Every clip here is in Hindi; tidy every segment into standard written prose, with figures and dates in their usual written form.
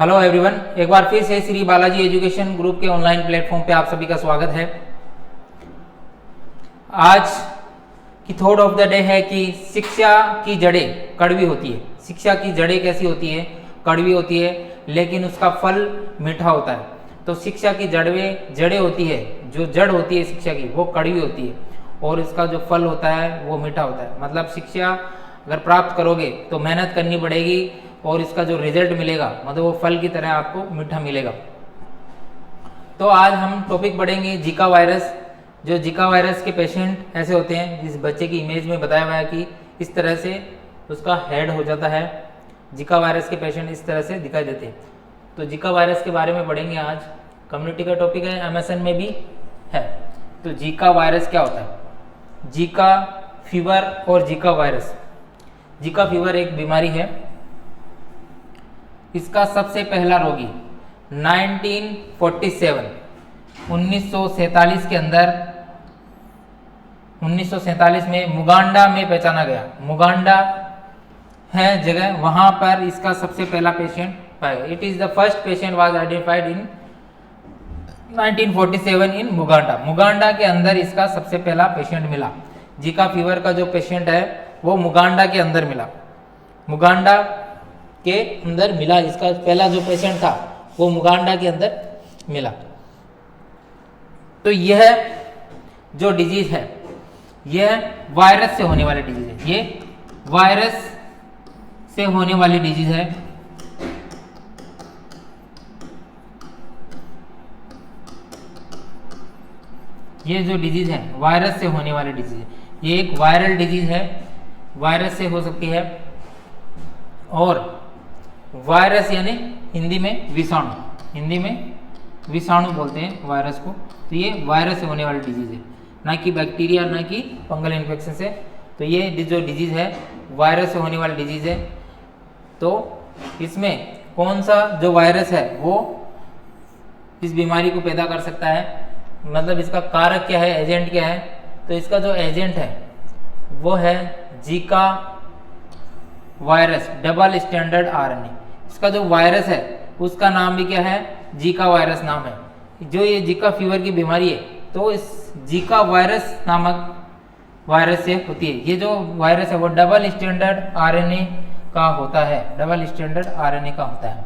हेलो एवरीवन, एक बार फिर से श्री बालाजी एजुकेशन ग्रुप के ऑनलाइन प्लेटफॉर्म पे आप सभी का स्वागत है। आज की थॉट ऑफ द डे है कि शिक्षा की जड़ें कड़वी होती है। शिक्षा की जड़ें कैसी होती है? कड़वी होती है, लेकिन उसका फल मीठा होता है। तो शिक्षा की जड़ें होती है, जो जड़ होती है शिक्षा की वो कड़वी होती है और इसका जो फल होता है वो मीठा होता है। मतलब शिक्षा अगर प्राप्त करोगे तो मेहनत करनी पड़ेगी और इसका जो रिजल्ट मिलेगा मतलब वो फल की तरह आपको मीठा मिलेगा। तो आज हम टॉपिक पढ़ेंगे जीका वायरस। जो जीका वायरस के पेशेंट ऐसे होते हैं, जिस बच्चे की इमेज में बताया हुआ है कि इस तरह से उसका हेड हो जाता है। जीका वायरस के पेशेंट इस तरह से दिखाई देते हैं। तो जीका वायरस के बारे में पढ़ेंगे आज। कम्युनिटी का टॉपिक है, एमएसएन में भी है। तो जीका वायरस क्या होता है? जीका फीवर और जीका वायरस। जीका फीवर एक बीमारी है। इसका सबसे पहला रोगी 1947 के अंदर 1947 में मुगांडा में पहचाना गया। मुगांडा है जगह, वहां पर इसका सबसे पहला पेशेंट पाया गया। It is the first patient was identified in 1947 इन मुगांडा। मुगांडा के अंदर इसका सबसे पहला पेशेंट मिला। जीका फीवर का जो पेशेंट है वो मुगांडा के अंदर मिला। मुगांडा के अंदर मिला, इसका पहला जो पेशेंट था वो मुगांडा के अंदर मिला। तो यह जो डिजीज है यह वायरस से होने वाली डिजीज है। ये वायरस से होने वाली डिजीज है। ये जो डिजीज है वायरस से होने वाली डिजीज है। ये एक वायरल डिजीज है, वायरस से हो सकती है। और वायरस यानी हिंदी में विषाणु, हिंदी में विषाणु बोलते हैं वायरस को। तो ये वायरस से होने वाली डिजीज है, ना कि बैक्टीरिया, ना कि फंगल इन्फेक्शन से। तो ये जो डिजीज है वायरस से होने वाली डिजीज है। तो इसमें कौन सा जो वायरस है वो इस बीमारी को पैदा कर सकता है, मतलब इसका कारक क्या है, एजेंट क्या है? तो इसका जो एजेंट है वो है Zika virus, double standard RNA. इसका जो वायरस है उसका नाम भी क्या है? जीका वायरस नाम है। जो ये जीका फीवर की बीमारी है तो इस जीका वायरस नामक वायरस से होती है। ये जो वायरस है वो डबल स्टैंडर्ड आरएनए का होता है, डबल स्टैंडर्ड आरएनए का होता है।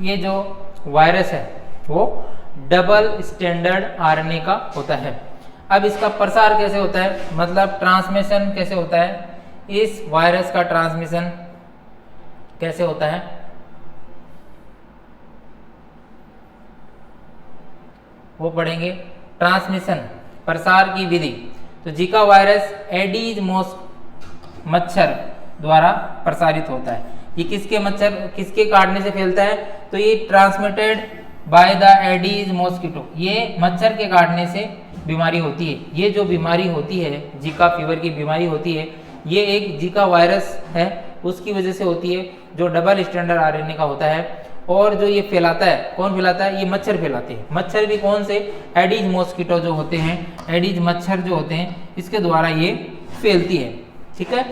ये जो वायरस है वो डबल स्टैंडर्ड आरएनए का होता है। अब इसका प्रसार कैसे होता है, मतलब ट्रांसमिशन कैसे होता है? इस वायरस का ट्रांसमिशन कैसे होता है वो पढ़ेंगे। ट्रांसमिशन, प्रसार की विधि। तो जीका वायरस एडीज मच्छर द्वारा प्रसारित होता है। ये किसके काटने से फैलता है? तो ये transmitted by the Aedes mosquito. ये मच्छर के काटने से बीमारी होती है। ये जो बीमारी होती है, जीका फीवर की बीमारी होती है, ये एक जीका वायरस है, उसकी वजह से होती है, जो डबल स्टैंडर्ड आरएनए का होता है। और जो ये फैलाता है, कौन फैलाता है? ये मच्छर फैलाते हैं। मच्छर भी कौन से? एडीज मॉस्किटो जो होते हैं, एडीज मच्छर जो होते हैं, इसके द्वारा ये फैलती है। ठीक है।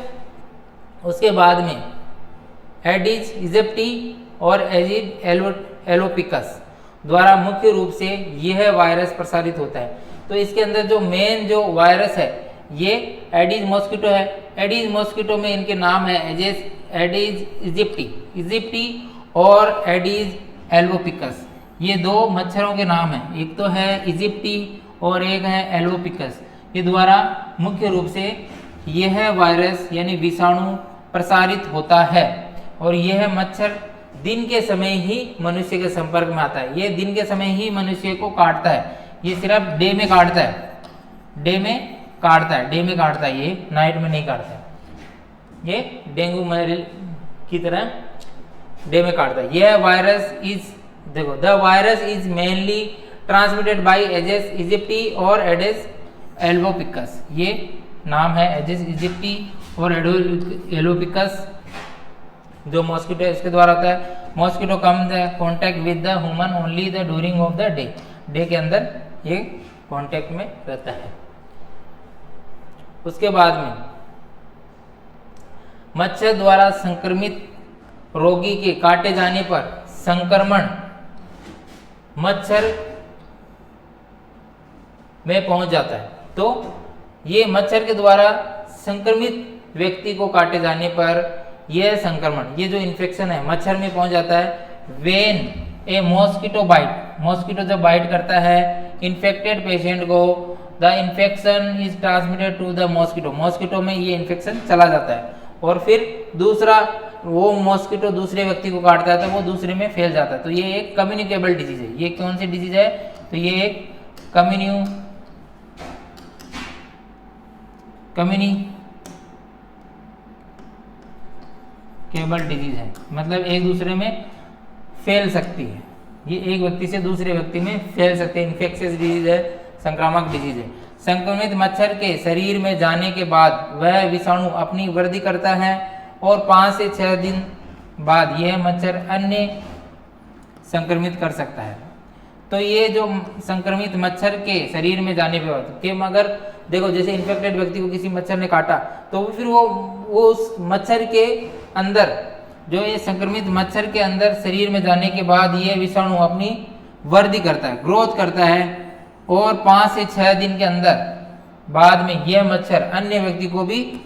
उसके बाद में एडीज इजिप्टी और एजिड एलोपिकस द्वारा मुख्य रूप से यह वायरस प्रसारित होता है। तो इसके अंदर जो मेन जो वायरस है ये एडीज मॉस्किटो है। एडीज मॉस्किटो में इनके नाम है एडीज इजिप्टी और एडीज एल्बोपिकस। ये दो मच्छरों के नाम हैं, एक तो है इजिप्टी और एक है एल्बोपिकस। ये द्वारा मुख्य रूप से यह वायरस यानी विषाणु प्रसारित होता है। और यह मच्छर दिन के समय ही मनुष्य के संपर्क में आता है। ये दिन के समय ही मनुष्य को काटता है। ये सिर्फ डे में काटता है, डे में काटता है, ये नाइट में नहीं काटता है। ये डेंगू मलेरिया की तरह डे में काटता है। यह वायरस इज, देखो, the virus is mainly transmitted by Aedes aegypti और एडेस एल्बोपिकस। ये नाम है एजेस इजिप्टी और एल्बोपिकस। जो मॉस्किटो है इसके द्वारा होता है। Mosquito come the contact with the human only the during of the day. Day के अंदर ये कॉन्टैक्ट में रहता है। उसके बाद में मच्छर द्वारा संक्रमित रोगी के काटे जाने पर संक्रमण मच्छर में पहुंच जाता है। तो ये मच्छर के द्वारा संक्रमित व्यक्ति को काटे जाने पर यह संक्रमण, ये जो इन्फेक्शन है मच्छर में पहुंच जाता है। When a mosquito bite, mosquito जब बाइट करता है इन्फेक्टेड पेशेंट को, the infection is transmitted to the mosquito, mosquito में ये इन्फेक्शन चला जाता है और फिर दूसरा वो मॉस्किटो दूसरे व्यक्ति को काटता है तो वो दूसरे में फैल जाता है। तो ये एक कम्युनिकेबल डिजीज है। ये कौन सी डिजीज है? तो ये एक कम्युनिकेबल डिजीज है, मतलब एक दूसरे में फैल सकती है। ये एक व्यक्ति से दूसरे व्यक्ति में फैल सकते हैं। इन्फेक्शियस डिजीज है, संक्रामक डिजीज है। संक्रमित मच्छर के शरीर में जाने के बाद वह विषाणु अपनी वृद्धि करता है और 5 से 6 दिन बाद यह मच्छर अन्य संक्रमित कर सकता है। तो ये जो संक्रमित मच्छर के शरीर में जाने के बाद कि अगर देखो जैसे इन्फेक्टेड व्यक्ति को किसी मच्छर ने काटा तो फिर वो उस मच्छर के अंदर, जो ये संक्रमित मच्छर के अंदर शरीर में जाने के बाद ये विषाणु अपनी वृद्धि करता है, ग्रोथ करता है और 5 से 6 दिन के अंदर बाद में यह मच्छर अन्य व्यक्ति को भी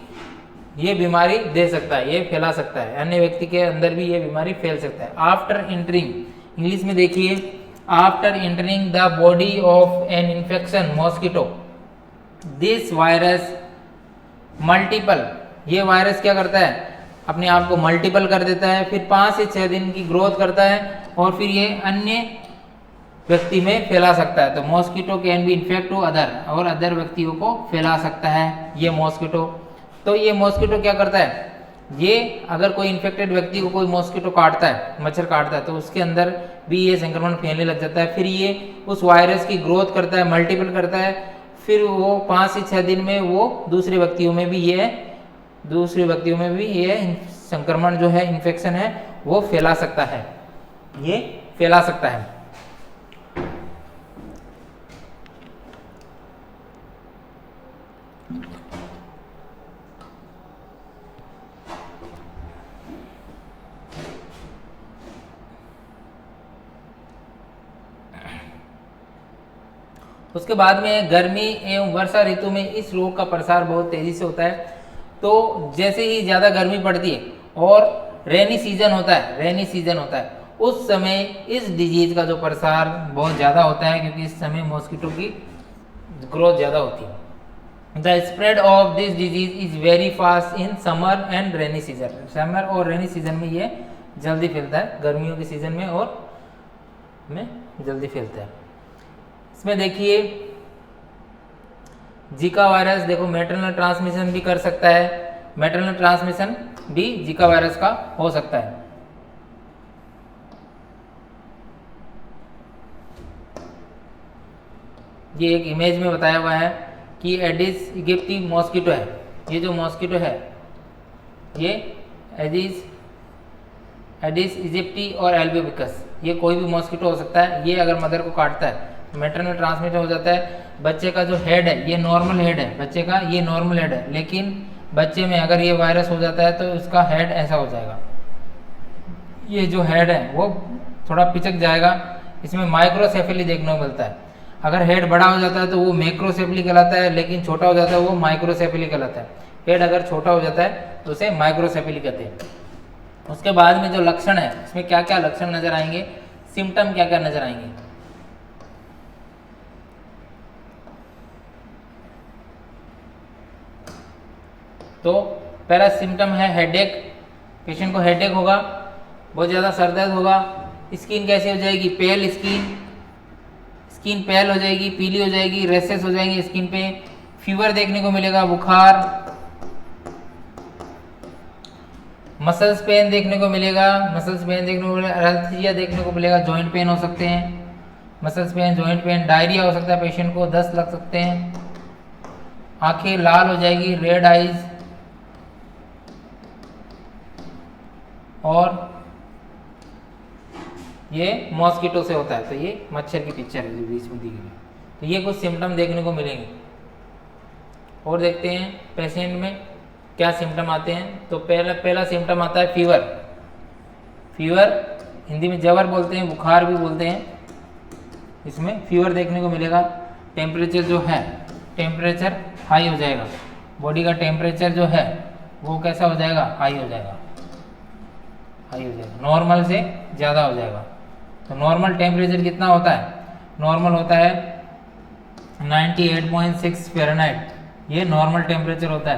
ये बीमारी दे सकता है, ये फैला सकता है। अन्य व्यक्ति के अंदर भी ये बीमारी फैल सकता है। आफ्टर एंटरिंग, इंग्लिश में देखिए, after entering the body of an infection mosquito this virus multiple, ये वायरस क्या करता है? अपने आप को मल्टीपल कर देता है, फिर 5 से 6 दिन की ग्रोथ करता है और फिर ये अन्य व्यक्ति में फैला सकता है। तो mosquito can be infect to other, और अदर व्यक्तियों को फैला सकता है ये मॉस्किटो। तो ये मॉस्किटो क्या करता है? ये अगर कोई इन्फेक्टेड व्यक्ति को कोई मॉस्किटो काटता है, मच्छर काटता है, तो उसके अंदर भी ये संक्रमण फैलने लग जाता है। फिर ये उस वायरस की ग्रोथ करता है, मल्टीपल करता है, फिर वो 5 से 6 दिन में वो दूसरे व्यक्तियों में भी ये संक्रमण जो है, इन्फेक्शन है, वो फैला सकता है, ये फैला सकता है। उसके बाद में गर्मी एवं वर्षा ऋतु में इस रोग का प्रसार बहुत तेजी से होता है। तो जैसे ही ज़्यादा गर्मी पड़ती है और रेनी सीजन होता है, उस समय इस डिजीज का जो प्रसार बहुत ज़्यादा होता है, क्योंकि इस समय मॉस्किटो की ग्रोथ ज़्यादा होती है। The spread of this disease is very fast in summer and rainy season, summer और रेनी सीजन में ये जल्दी फैलता है, गर्मियों के सीजन में और में जल्दी फैलता है। इसमें देखिए जीका वायरस, देखो मैटरनल ट्रांसमिशन भी कर सकता है, मैटरनल ट्रांसमिशन भी जीका वायरस का हो सकता है। ये एक इमेज में बताया हुआ है कि एडिस इजिप्टी मॉस्किटो है। ये जो मॉस्किटो है ये एडिस इजिप्टी और एल्बुबिकस, ये कोई भी मॉस्किटो हो सकता है। ये अगर मदर को काटता है मैटरनल ट्रांसमिशन हो जाता है। बच्चे का जो हेड है ये नॉर्मल हेड है, बच्चे का ये नॉर्मल हेड है, लेकिन बच्चे में अगर ये वायरस हो जाता है तो उसका हेड ऐसा हो जाएगा, ये जो हेड है वो थोड़ा पिचक जाएगा। इसमें माइक्रोसेफेली देखने को मिलता है। अगर हेड बड़ा हो जाता है तो वो मैक्रोसेफेली कहलाता है, लेकिन छोटा हो जाता है वो माइक्रोसेफेली कहलाता है। हेड अगर छोटा हो जाता है तो उसे माइक्रोसेफेली कहते हैं। उसके बाद में जो लक्षण है, इसमें क्या क्या लक्षण नजर आएंगे, सिम्टम क्या क्या नजर आएंगे। तो पहला सिम्टम है हेडेक, पेशेंट को हेडेक होगा, बहुत ज़्यादा सर दर्द होगा। स्किन कैसे हो जाएगी? पेल स्किन पेल हो जाएगी, पीली हो जाएगी, रेसेस हो जाएंगे स्किन पे। फीवर देखने को मिलेगा, बुखार, मसल्स पेन देखने को मिलेगा, अल्थीरिया देखने को मिलेगा, जॉइंट पेन हो सकते हैं, muscles pain, joint pain, diarrhoea हो सकता है पेशेंट को, दस्त लग सकते हैं, आंखें लाल हो जाएगी, रेड आइज, और ये मॉस्किटो से होता है। तो ये मच्छर की पिक्चर है जो बीच में दी गई है। तो ये कुछ सिम्टम देखने को मिलेंगे। और देखते हैं पेशेंट में क्या सिम्टम आते हैं। तो पहला सिम्टम आता है फीवर हिंदी में जवर बोलते हैं, बुखार भी बोलते हैं। इसमें फीवर देखने को मिलेगा। टेम्परेचर जो है, टेम्परेचर हाई हो जाएगा, बॉडी का टेम्परेचर जो है वो कैसा हो जाएगा, हाई हो जाएगा, हाई हो जाएगा, नॉर्मल से ज़्यादा हो जाएगा। तो नॉर्मल टेम्परेचर कितना होता है, नॉर्मल होता है 98.6 फ़ारेनहाइट, ये नॉर्मल टेम्परेचर होता है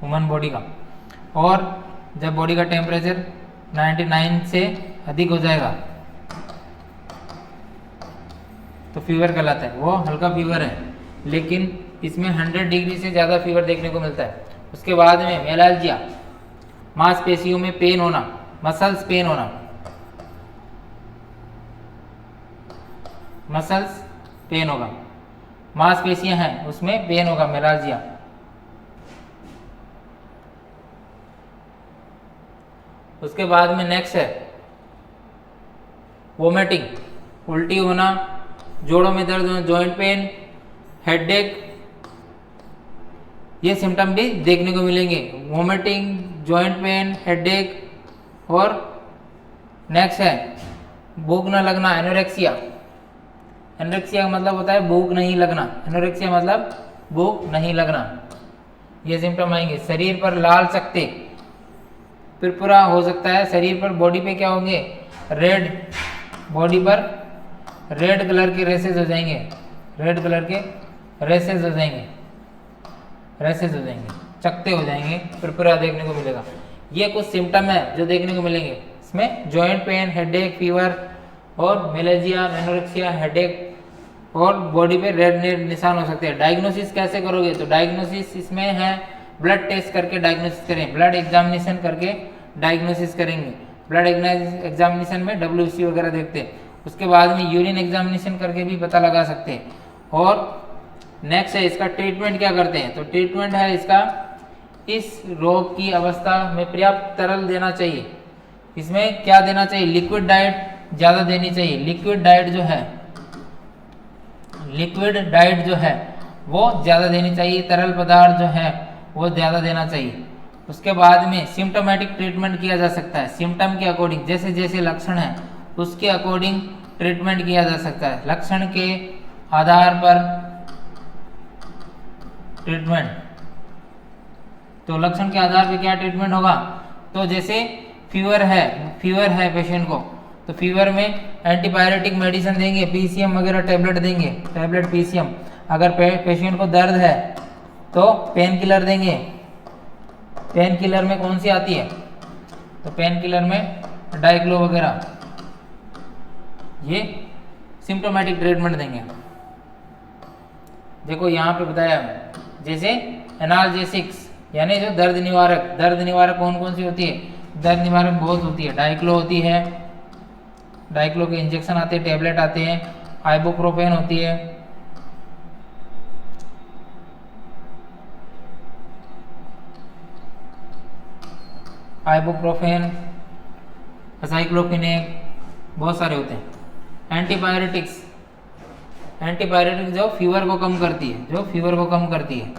ह्यूमन बॉडी का। और जब बॉडी का टेम्परेचर 99 से अधिक हो जाएगा तो फीवर कहलाता है। वो हल्का फीवर है, लेकिन इसमें 100 डिग्री से ज़्यादा फीवर देखने को मिलता है। उसके बाद में मेलाल्जिया, मांसपेशियों में पेन होना, मसल्स पेन होना, मसल्स पेन होगा, मांसपेशियां हैं उसमें पेन होगा, मेलाल्जिया। उसके बाद में नेक्स्ट है वोमिटिंग, उल्टी होना, जोड़ों में दर्द होना, जॉइंट पेन, हेडेक, ये सिम्टम भी देखने को मिलेंगे। Vomiting, joint pain, headache. और नेक्स्ट है भूख न लगना, एनोरेक्सिया। एनोरेक्सिया का मतलब होता है भूख नहीं लगना, एनोरेक्सिया मतलब भूख नहीं लगना, ये सिम्टम आएंगे। शरीर पर लाल चकत्ते, पिरपुरा हो सकता है शरीर पर, बॉडी पे क्या होंगे, रेड, बॉडी पर रेड कलर के रेसेस हो जाएंगे, रेड कलर के रेसेस हो जाएंगे, रेसेस हो जाएंगे, चकत्ते हो जाएंगे, पिरपुरा देखने को मिलेगा। ये कुछ सिम्टम है जो देखने को मिलेंगे। इसमें जॉइंट पेन, हेडेक, फीवर और मेलेजिया, एनोरेक्सिया, हेडेक और बॉडी पे रेड निशान हो सकते हैं। डायग्नोसिस कैसे करोगे, तो डायग्नोसिस इसमें है ब्लड टेस्ट करके डायग्नोसिस करें, ब्लड एग्जामिनेशन करके डायग्नोसिस करेंगे। ब्लड एग्जामिनेशन में WBC वगैरह देखते हैं। उसके बाद में यूरिन एग्जामिनेशन करके भी पता लगा सकते हैं। और नेक्स्ट है इसका ट्रीटमेंट क्या करते हैं, तो ट्रीटमेंट है इसका, इस रोग की अवस्था में पर्याप्त तरल देना चाहिए। इसमें क्या देना चाहिए, लिक्विड डाइट ज़्यादा देनी चाहिए। लिक्विड डाइट जो है, लिक्विड डाइट जो है वो ज़्यादा देनी चाहिए, तरल पदार्थ जो है वो ज़्यादा देना चाहिए। उसके बाद में सिम्टोमेटिक ट्रीटमेंट किया जा सकता है, सिम्टम के अकॉर्डिंग, जैसे जैसे लक्षण है उसके अकॉर्डिंग ट्रीटमेंट किया जा सकता है। लक्षण के आधार पर ट्रीटमेंट, तो लक्षण के आधार पर क्या ट्रीटमेंट होगा, तो जैसे फीवर है पेशेंट को, तो फीवर में एंटीबायोटिक मेडिसिन देंगे, PCM वगैरह टैबलेट देंगे, टैबलेट PCM। अगर पेशेंट को दर्द है तो पेन किलर देंगे। पेन किलर में कौन सी आती है, तो पेन किलर में डाइक्लो वगैरह, ये सिम्टोमेटिक ट्रीटमेंट देंगे। देखो यहाँ पे बताया है, जैसे एनाल्जेसिक्स यानी जो दर्द निवारक, दर्द निवारक कौन कौन सी होती है, दर्द निवारक बहुत होती है, डाइक्लो होती है, डाइक्लो के इंजेक्शन आते हैं, टैबलेट आते हैं, आइबुप्रोफेन होती है, आइबुप्रोफेन, असाइक्लोफिनेक, बहुत सारे होते हैं। एंटीबायोटिक्स, एंटीबायोटिक जो फीवर को कम करती है, जो फीवर को कम करती है,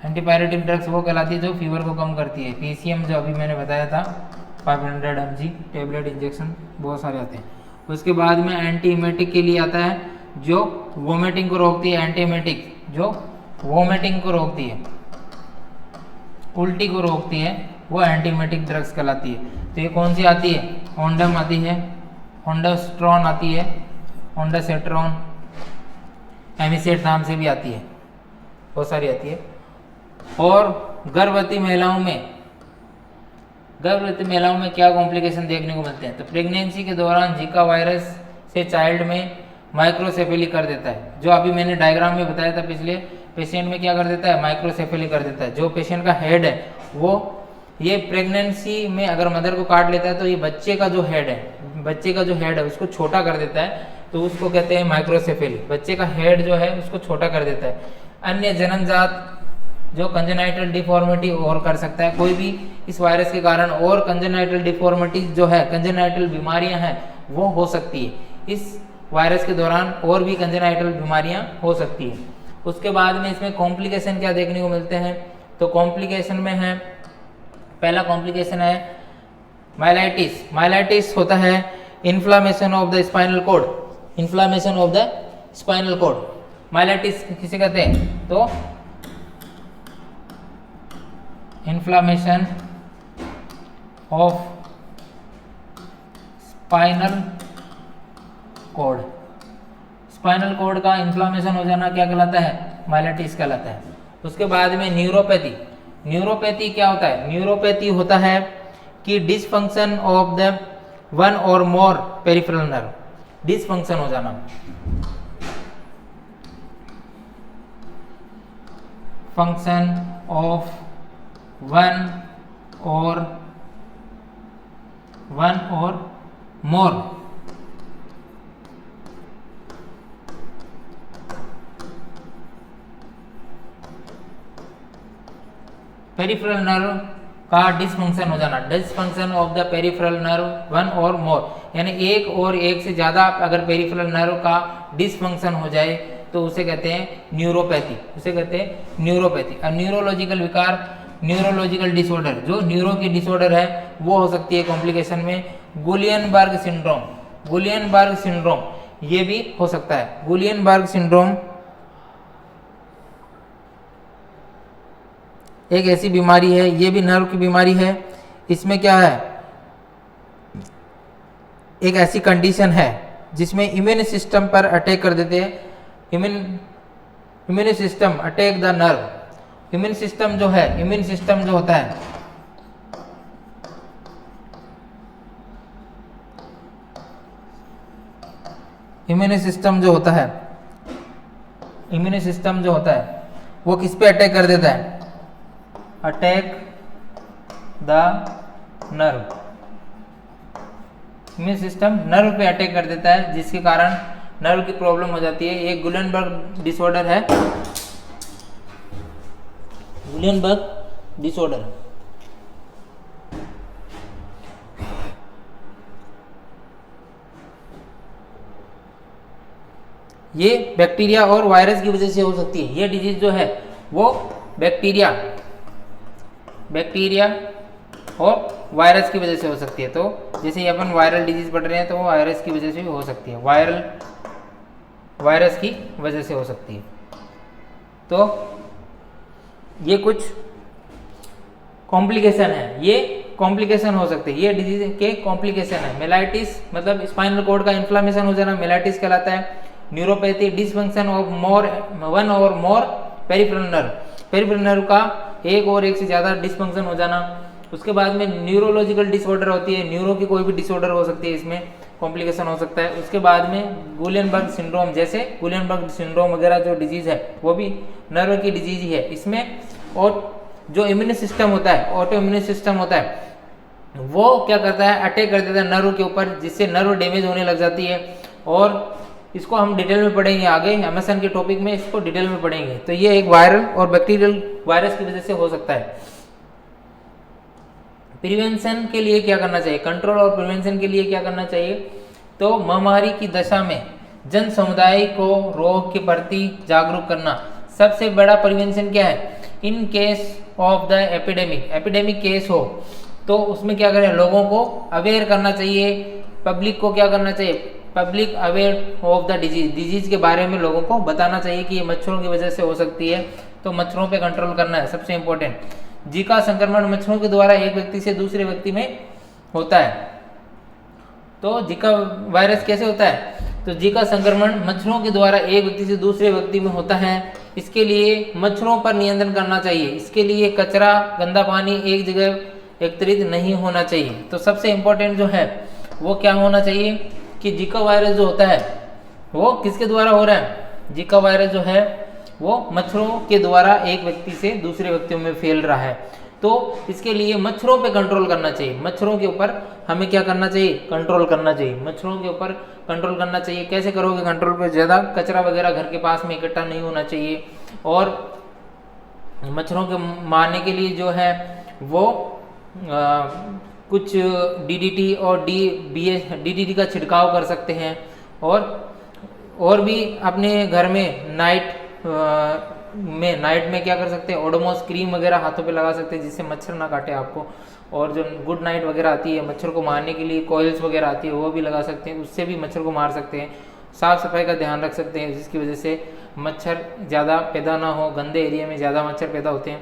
एंटीबायोटिक ड्रग्स वो कहलाती है जो फीवर को कम करती है। PCM जो अभी मैंने बताया था 500 mg टेबलेट इंजेक्शन, बहुत सारे आते हैं। उसके बाद में एंटीएमेटिक के लिए आता है जो वोमिटिंग को रोकती है, एंटीएमेटिक जो वोमिटिंग को रोकती है, उल्टी को रोकती है, वो एंटीएमेटिक ड्रग्स कहलाती है। तो ये कौन सी आती है, ओंडम आती है, ओंडास्ट्रॉन आती है, ओंडासेट्रॉन, एमिसेट नाम से भी आती है, बहुत सारी आती है। और गर्भवती महिलाओं में क्या कॉम्प्लिकेशन देखने को मिलते हैं, तो प्रेगनेंसी के दौरान जीका वायरस से चाइल्ड में माइक्रोसेफेली कर देता है। जो अभी मैंने डायग्राम में बताया था पिछले, पेशेंट में क्या कर देता है, माइक्रोसेफेली कर देता है। जो पेशेंट का हेड है वो, ये प्रेगनेंसी में अगर मदर को काट लेता है तो ये बच्चे का जो हेड है उसको छोटा कर देता है, तो उसको कहते हैं माइक्रोसेफेली। बच्चे का हेड जो है उसको छोटा कर देता है। अन्य जन्मजात जो कंजेनाइटल डिफॉर्मिटी और कर सकता है, कोई भी इस वायरस के कारण और कंजेनाइटल डिफॉर्मिटी जो है, कंजेनाइटल बीमारियां हैं वो हो सकती है। इस वायरस के दौरान और भी कंजेनाइटल बीमारियां हो सकती है। उसके बाद में इसमें कॉम्प्लिकेशन क्या देखने को मिलते हैं, तो कॉम्प्लिकेशन में है, पहला कॉम्प्लिकेशन है माइलाइटिस होता है inflammation of the spinal cord, inflammation of the spinal cord. Myelitis किसे कहते हैं? तो inflammation of spinal cord, spinal cord का इन्फ्लामेशन हो जाना क्या कहलाता है? माइलाइटिस कहलाता है। उसके बाद में न्यूरोपैथी, न्यूरोपैथी क्या होता है? न्यूरोपैथी होता है कि डिसफंक्शन ऑफ द वन और मोर पेरिफेरल नर्व, डिसफंक्शन हो जाना, फंक्शन ऑफ वन और मोर पेरिफेरल नर्व का डिसफंक्शन हो जाना, dysfunction of the peripheral nerve one और मोर, यानी एक और एक से ज्यादा अगर पेरिफेरल नर्व का डिसफंक्शन हो जाए तो उसे कहते हैं न्यूरोपैथी, उसे कहते हैं न्यूरोपैथी। और न्यूरोलॉजिकल विकार, न्यूरोलॉजिकल डिसऑर्डर, जो न्यूरो की डिसऑर्डर है वो हो सकती है कॉम्प्लिकेशन में गुलियनबर्ग सिंड्रोम, गुलियनबर्ग सिंड्रोम ये भी हो सकता है। गुलियनबर्ग सिंड्रोम एक ऐसी बीमारी है, ये भी नर्व की बीमारी है। इसमें क्या है? एक ऐसी कंडीशन है जिसमें इम्यून सिस्टम पर अटैक कर देते हैं, immune system attack the nerve, immune system जो है, इम्यून सिस्टम जो होता है इम्यून सिस्टम जो होता है, इम्यून सिस्टम जो होता है वो किस पे अटैक कर देता है? Attack the nerve, immune system nerve पे अटैक कर देता है जिसके कारण नर्व की प्रॉब्लम हो जाती है। एक गुलियनबर्ग डिसऑर्डर है, गुलियनबर्ग डिसऑर्डर। ये बैक्टीरिया और वायरस की वजह से हो सकती है। ये डिजीज जो है वो बैक्टीरिया और वायरस की वजह से हो सकती है। तो जैसे अपन वायरल डिजीज पढ़ रहे हैं तो वो वायरस की वजह से भी हो सकती है, वायरस की वजह से हो सकती है। तो ये कुछ कॉम्प्लिकेशन है, ये कॉम्प्लिकेशन हो सकते हैं, ये डिजीज के कॉम्प्लिकेशन है। मेलाइटिस मतलब स्पाइनल कॉर्ड का इन्फ्लामेशन हो जाना मेलाइटिस कहलाता है। न्यूरोपैथी डिसफंक्शन ऑफ वन और मोर पेरिफेरल नर्व, पेरिफेरल नर्व का एक और एक से ज्यादा डिसफंक्शन हो जाना। उसके बाद में न्यूरोलॉजिकल डिसऑर्डर होती है, न्यूरो की कोई भी डिसऑर्डर हो सकती है, इसमें कॉम्प्लिकेशन हो सकता है। उसके बाद में गुलियनबर्ग सिंड्रोम, जैसे गुलियनबर्ग सिंड्रोम वगैरह जो डिजीज है वो भी नर्व की डिजीज ही है। इसमें और जो इम्यून सिस्टम होता है, ऑटो इम्यून सिस्टम होता है, वो क्या करता है? अटैक कर देता है नर्व के ऊपर, जिससे नर्व डैमेज होने लग जाती है। और इसको हम डिटेल में पढ़ेंगे आगे, एमएसएन के टॉपिक में इसको डिटेल में पढ़ेंगे। तो ये एक वायरल और बैक्टीरियल वायरस की वजह से हो सकता है। प्रिवेंशन के लिए क्या करना चाहिए? कंट्रोल और प्रिवेंशन के लिए क्या करना चाहिए? तो महामारी की दशा में जन समुदाय को रोग के प्रति जागरूक करना, सबसे बड़ा प्रिवेंशन क्या है? In case of the epidemic case हो तो उसमें क्या करें? लोगों को अवेयर करना चाहिए, पब्लिक को क्या करना चाहिए? Public aware of the disease के बारे में लोगों को बताना चाहिए कि ये मच्छरों की वजह से हो सकती है, तो मच्छरों पे कंट्रोल करना है सबसे इम्पोर्टेंट। जीका संक्रमण मच्छरों के द्वारा एक व्यक्ति से दूसरे व्यक्ति में होता है। तो जीका वायरस कैसे होता है? तो जीका संक्रमण मच्छरों के द्वारा एक व्यक्ति से दूसरे व्यक्ति में होता है। इसके लिए मच्छरों पर नियंत्रण करना चाहिए। इसके लिए कचरा, गंदा पानी एक जगह एकत्रित नहीं होना चाहिए। तो सबसे इम्पोर्टेंट जो है वो क्या होना चाहिए कि जीका वायरस जो होता है वो किसके द्वारा हो रहा है? जीका वायरस जो है वो मच्छरों के द्वारा एक व्यक्ति से दूसरे व्यक्तियों में फैल रहा है। तो इसके लिए मच्छरों पे कंट्रोल करना चाहिए, मच्छरों के ऊपर हमें क्या करना चाहिए? कंट्रोल करना चाहिए, मच्छरों के ऊपर कंट्रोल करना चाहिए। कैसे करोगे कंट्रोल? पे ज़्यादा कचरा वगैरह घर के पास में इकट्ठा नहीं होना चाहिए। और मच्छरों के मारने के लिए जो है वो कुछ डीडीटी और डीडीटी का छिड़काव कर सकते हैं। और भी अपने घर में नाइट में क्या कर सकते हैं? ओडोमॉस क्रीम वगैरह हाथों पे लगा सकते हैं जिससे मच्छर ना काटे आपको। और जो गुड नाइट वगैरह आती है मच्छर को मारने के लिए, कॉइल्स वगैरह आती है वो भी लगा सकते हैं, उससे भी मच्छर को मार सकते हैं। साफ़ सफाई का ध्यान रख सकते हैं जिसकी वजह से मच्छर ज़्यादा पैदा ना हो, गंदे एरिया में ज़्यादा मच्छर पैदा होते हैं।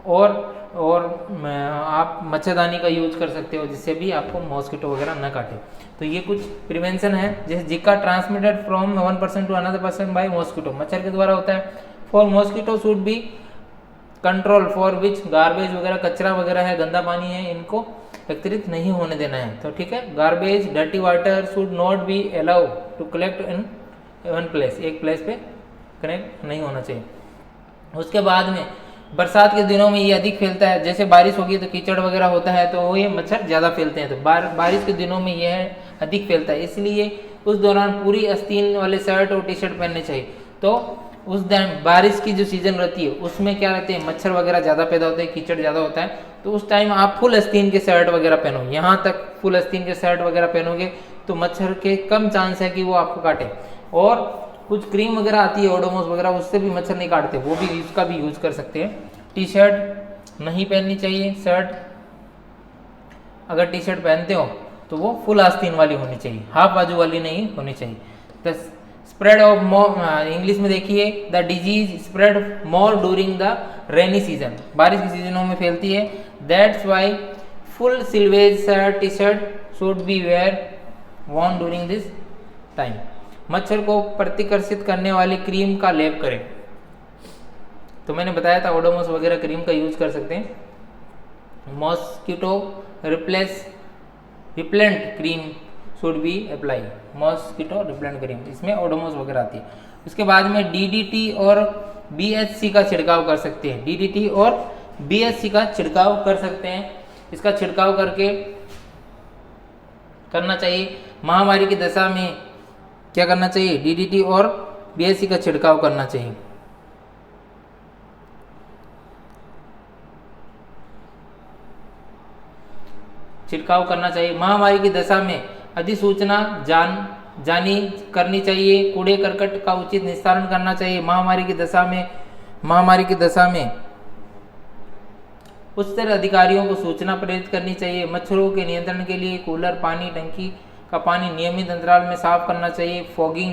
और आप मच्छरदानी का यूज कर सकते हो जिससे भी आपको मॉस्किटो वगैरह न काटे। तो ये कुछ प्रिवेंशन है। जैसे Zika transmitted from 1 person to another person by mosquito, मच्छर के द्वारा होता है। For mosquito should be control for which garbage वगैरह, कचरा वगैरह है, गंदा पानी है, इनको एकत्रित नहीं होने देना है। तो ठीक है, garbage dirty water should not be allow to collect in one place, एक प्लेस पे कनेक्ट नहीं होना चाहिए। उसके बाद में बरसात के दिनों में ये अधिक फैलता है, जैसे बारिश होगी तो कीचड़ वगैरह होता है तो ये मच्छर ज़्यादा फैलते हैं, तो बारिश के दिनों में यह अधिक फैलता है, इसलिए उस दौरान पूरी आस्तीन वाले शर्ट और टी शर्ट पहनने चाहिए। तो उस दिन बारिश की जो सीज़न रहती है उसमें क्या रहते हैं, मच्छर वगैरह ज़्यादा पैदा होते हैं, कीचड़ ज़्यादा होता है, तो उस टाइम आप फुल आस्तीन के शर्ट वगैरह पहनो। यहाँ तक फुल आस्तीन के शर्ट वगैरह पहनोगे तो मच्छर के कम चांस है कि वो आपको काटे। और कुछ क्रीम वगैरह आती है ओडोमॉस वगैरह, उससे भी मच्छर नहीं काटते, वो भी उसका भी यूज कर सकते हैं। टी शर्ट नहीं पहननी चाहिए, शर्ट अगर टी शर्ट पहनते हो तो वो फुल आस्तीन वाली होनी चाहिए, हाफ बाजू वाली नहीं होनी चाहिए। द स्प्रेड ऑफ इंग्लिश में देखिए, the disease spread more during the rainy season, बारिश के सीजनों में फैलती है। That's why full sleeves shirt T shirt should be wear worn during this time. मच्छर को प्रतिकर्षित करने वाली क्रीम का लेप करें। तो मैंने बताया था ओडोमॉस वगैरह क्रीम का यूज कर सकते हैं। Mosquito repellent cream should be apply, mosquito repellent cream, इसमें ओडोमॉस वगैरह आती है। उसके बाद में डीडीटी और बीएचसी का छिड़काव कर सकते हैं, डीडीटी और बीएचसी का छिड़काव कर सकते हैं। इसका छिड़काव करना चाहिए। महामारी की दशा में क्या करना चाहिए, डीडीटी और बीएचसी का छिड़काव करना चाहिए। छिड़काव करना चाहिए। महामारी की दशा में अधिसूचना जानी करनी चाहिए। कूड़े करकट का उचित निस्तारण करना चाहिए। महामारी की दशा में उच्चतर अधिकारियों को सूचना प्रेरित करनी चाहिए। मच्छरों के नियंत्रण के लिए कूलर पानी टंकी का पानी नियमित अंतराल में साफ करना चाहिए। फॉगिंग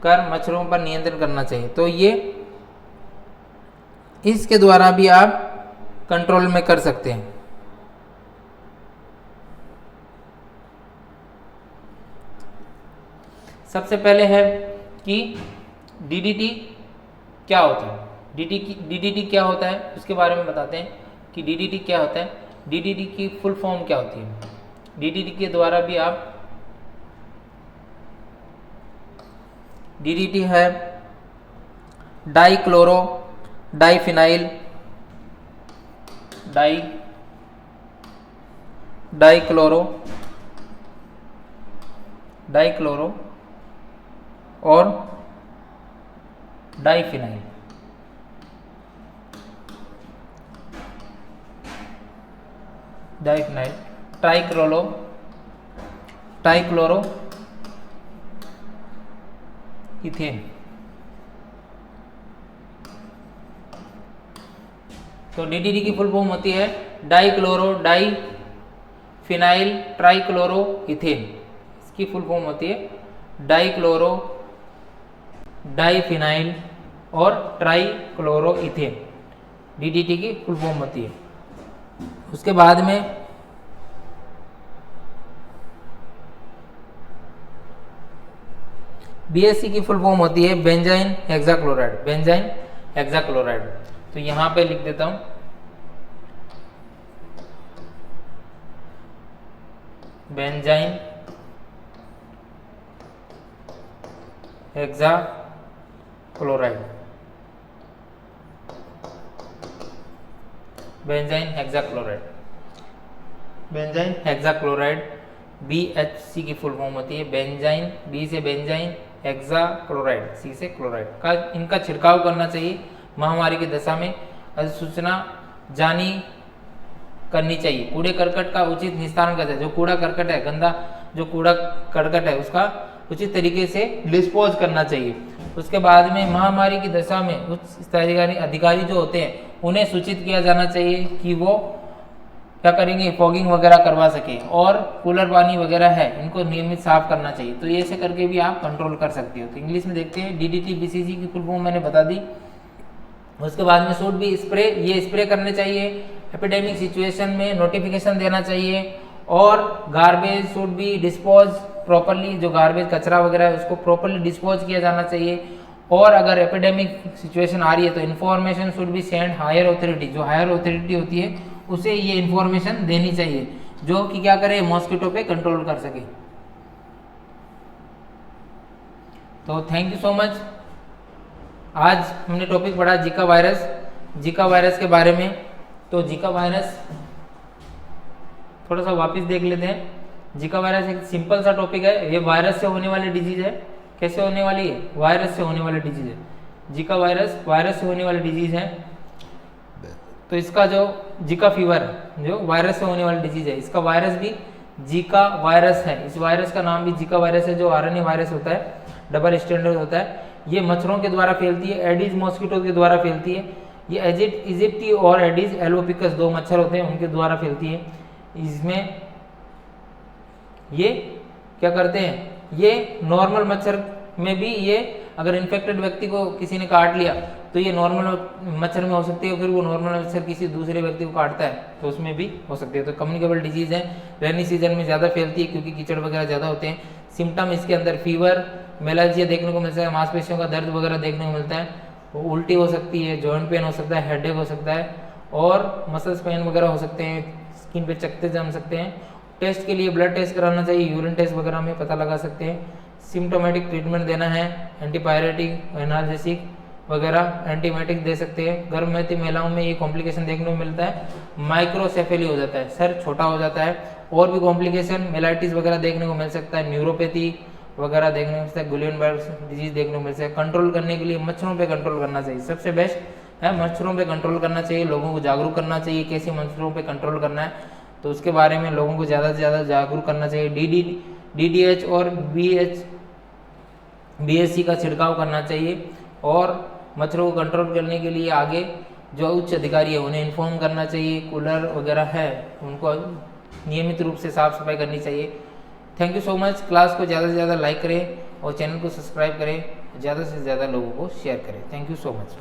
कर मच्छरों पर नियंत्रण करना चाहिए। तो ये इसके द्वारा भी आप कंट्रोल में कर सकते हैं। सबसे पहले है कि डीडीटी क्या होता है। डीडीटी क्या होता है उसके बारे में बताते हैं कि डीडीटी क्या होता है। डीडीटी की फुल फॉर्म क्या होती है। डीडीटी के द्वारा भी आप, डीडीटी है डाइक्लोरो डाइफिनाइल डाइक्लोरो और डाइफिनाइल। Trichloro ethane. तो डीडीटी की फुल फॉर्म होती है डाइक्लोरो डाइफिनाइल ट्राइक्लोरो इथेन। इसकी फुल फॉर्म होती है डाइक्लोरो डाइफिनाइल और ट्राइक्लोरो इथेन, डीडीटी की फुल फॉर्म होती है। उसके बाद में बीएससी की फुल फॉर्म होती है बेंजाइन हेक्साक्लोराइड। तो यहां पे लिख देता हूं benzene hexachloride, benzene hexachloride BHC की फुल फॉर्म होती है बेंजाइन, बी से बेंजाइन, हेक्साक्लोराइड, सी से क्लोराइड का इनका छिड़काव करना चाहिए। महामारी की दशा में अधिसूचना जारी करनी चाहिए। कूड़े करकट का उचित निस्तारण करना चाहिए। जो कूड़ा करकट है, गंदा जो कूड़ा करकट है उसका उचित तरीके से डिस्पोज करना चाहिए। उसके बाद में महामारी की दशा में उच्च स्तरीय अधिकारी जो होते हैं उन्हें सूचित किया जाना चाहिए कि वो क्या करेंगे, फॉगिंग वगैरह करवा सके, और कूलर पानी वगैरह है इनको नियमित साफ करना चाहिए। तो ये ऐसे करके भी आप कंट्रोल कर सकते हो। तो इंग्लिश में देखते हैं, डीडीटी बीसीजी की फुल फॉर्म मैंने बता दी। उसके बाद में शुड बी स्प्रे, ये स्प्रे करने चाहिए एपिडेमिक सिचुएशन में, नोटिफिकेशन देना चाहिए, और garbage should be dispose properly, जो गार्बेज कचरा वगैरह है उसको प्रॉपरली डिस्पोज किया जाना चाहिए। और अगर एपिडेमिक सिचुएशन आ रही है तो information should be send higher authority, जो हायर अथॉरिटी होती है उसे ये इन्फॉर्मेशन देनी चाहिए, जो कि क्या करे, मॉस्किटो पे कंट्रोल कर सके। तो थैंक यू सो मच। आज हमने टॉपिक पढ़ा जीका वायरस, जीका वायरस के बारे में। तो जीका वायरस थोड़ा सा वापस देख लेते हैं। जीका वायरस एक सिंपल सा टॉपिक है, ये वायरस से होने वाली डिजीज है। कैसे होने वाली है, वायरस से होने वाली डिजीज है। जीका वायरस वायरस से होने वाली डिजीज है। तो इसका जो जीका फीवर जो वायरस से होने वाली डिजीज है, इसका वायरस भी जीका वायरस है। इस वायरस का नाम भी जीका वायरस है, जो आरएनए वायरस होता है, डबल स्टैंडर्ड होता है। ये मच्छरों के द्वारा फैलती है, एडिस मॉस्किटो के द्वारा फैलती है। ये इजिप्टी और एडिस एलोपिकस दो मच्छर होते हैं, उनके द्वारा फैलती है। इसमें ये क्या करते हैं, ये नॉर्मल मच्छर में भी, ये अगर इन्फेक्टेड व्यक्ति को किसी ने काट लिया तो ये नॉर्मल मच्छर में हो सकती है, फिर वो नॉर्मल मच्छर किसी दूसरे व्यक्ति को काटता है तो उसमें भी हो सकती है। तो कम्युनिकेबल डिजीज है, रेनी सीजन में ज़्यादा फैलती है क्योंकि कीचड़ वगैरह ज़्यादा होते हैं। सिम्टम इसके अंदर फीवर, मेलाजिया देखने को मिलता है, मांसपेशियों का दर्द वगैरह देखने को मिलता है, उल्टी हो सकती है, जॉइंट पेन हो सकता है, हेडेक हो सकता है, और मसल्स पेन वगैरह हो सकते हैं, स्किन पे चकत्ते जम सकते हैं। टेस्ट के लिए ब्लड टेस्ट कराना चाहिए, यूरिन टेस्ट वगैरह में पता लगा सकते हैं। सिम्टोमेटिक ट्रीटमेंट देना है, एंटीपायरेटिक, एनाल्जेसिक वगैरह एंटीबायोटिक दे सकते हैं। गर्भवती महिलाओं में ये कॉम्प्लिकेशन देखने को मिलता है, माइक्रोसेफेली हो जाता है, सर छोटा हो जाता है। और भी कॉम्प्लिकेशन मेलाइटिस वगैरह देखने को मिल सकता है, न्यूरोपैथी वगैरह देखने को मिलता है, गुलियनबर्ग डिजीज देखने को मिल सकता है। कंट्रोल करने के लिए मच्छरों पे कंट्रोल करना चाहिए, सबसे बेस्ट है मच्छरों पे कंट्रोल करना चाहिए। लोगों को जागरूक करना चाहिए कैसे मच्छरों पे कंट्रोल करना है, तो उसके बारे में लोगों को ज़्यादा से ज़्यादा जागरूक करना चाहिए। DDH और BSC का छिड़काव करना चाहिए, और मच्छरों को कंट्रोल करने के लिए आगे जो उच्च अधिकारी है उन्हें इन्फॉर्म करना चाहिए। कूलर वगैरह है उनको नियमित रूप से साफ सफाई करनी चाहिए। Thank you so much. Class को ज़्यादा से ज़्यादा लाइक करें और चैनल को सब्सक्राइब करें, ज़्यादा से ज़्यादा लोगों को शेयर करें। Thank you so much.